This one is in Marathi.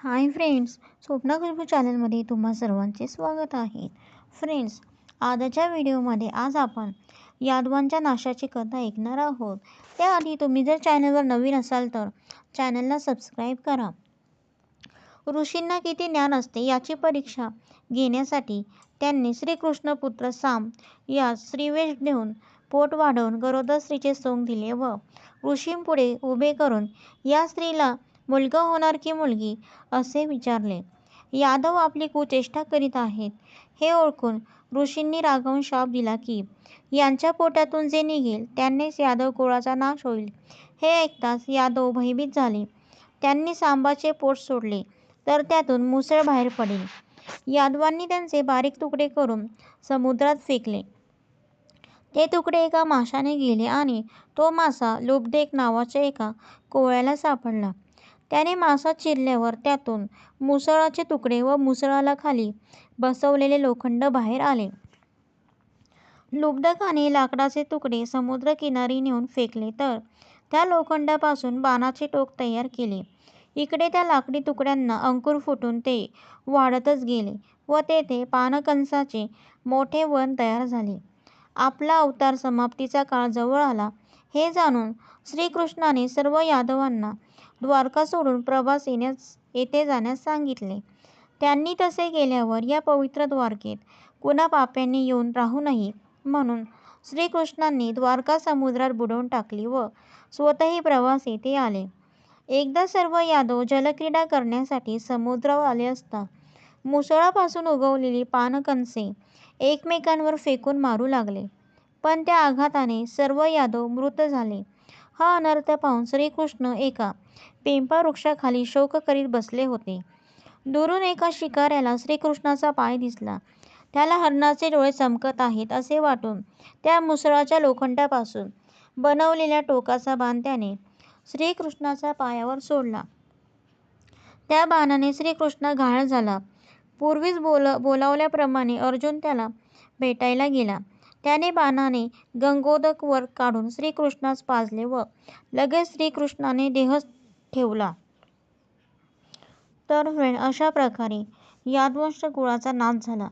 हाय फ्रेंड्स, स्वप्ना खुशबू चॅनलमध्ये तुम्हा सर्वांचे स्वागत आहे. फ्रेंड्स, आजच्या व्हिडिओमध्ये आज आपण यादवांच्या नाशाची कथा ऐकणार आहोत. त्याआधी तुम्ही जर चॅनलवर नवीन असाल तर चॅनलला सबस्क्राईब करा. ऋषींना किती ज्ञान असते याची परीक्षा घेण्यासाठी त्यांनी श्रीकृष्ण पुत्र साम यास श्रीवेश देऊन पोट वाढवून गरोदर स्त्रीचे सोंग दिले व ऋषींपुढे उभे करून या स्त्रीला मुलगा होणार की मुलगी असे विचारले. यादव आपली कुचेष्टा करीत आहेत हे ओळखून ऋषींनी रागावून शाप दिला की यांच्या पोटातून जे निघेल त्यांनीच यादव कुळाचा नाश होईल. हे ऐकताच यादव भयभीत झाले. त्यांनी सांबाचे पोट सोडले तर त्यातून मुसळ बाहेर पडेल. यादवांनी त्यांचे बारीक तुकडे करून समुद्रात फेकले. ते तुकडे एका माशाने गेले आणि तो मासा लुबडेक नावाच्या एका कोळ्याला सापडला. त्याने मासा चिरल्यावर त्यातून मुसळाचे तुकडे व मुसळाला खाली बसवलेले लोखंड बाहेर आले. लुबडकाने लाकडाचे तुकडे समुद्रकिनारी नेऊन फेकले तर त्या लोखंडापासून बाणाचे टोक तयार केले. इकडे त्या लाकडी तुकड्यांना अंकुर फुटून ते वाढतच गेले व तेथे पानकंसाचे मोठे वन तयार झाले. आपला अवतार समाप्तीचा काळ जवळ आला हे जाणून श्रीकृष्णाने सर्व यादवांना द्वारका सोडून प्रवास येथे जाण्यास सांगितले. त्यांनी तसे केल्यावर या पवित्र द्वारकेत कुणा पाप्यांनी येऊन राहू नये म्हणून श्रीकृष्णांनी द्वारका समुद्रात बुडवून टाकली व स्वतःही प्रवास येथे आले. एकदा सर्व यादव जलक्रीडा करण्यासाठी समुद्रावर आले असता मुसळापासून उगवलेली पानकंसे एकमेकांवर फेकून मारू लागले, पण त्या आघाताने सर्व यादव मृत झाले. हा अनर्थ पाहून श्रीकृष्ण एका पेंपा वृक्षाखाली शोक करीत बसले होते. दुरून एका शिकाऱ्याला श्रीकृष्णाचा पाय दिसला. त्याला हरणाचे डोळे चमकत आहेत असे वाटून त्या मुसळाच्या लोखंडापासून बनवलेल्या टोकाचा बाण त्याने श्रीकृष्णाच्या पायावर सोडला. त्या बाणाने श्रीकृष्ण घायल झाला. पूर्वीच बोलावल्याप्रमाणे अर्जुन त्याला भेटायला गेला. त्याने बाणाने गंगोदक वर काढून श्रीकृष्णास पाजले व लगेच श्रीकृष्णाने देह ठेवला. तर फ्रेंड, अशा प्रकारे यादवंश कुळाचा नाश झाला.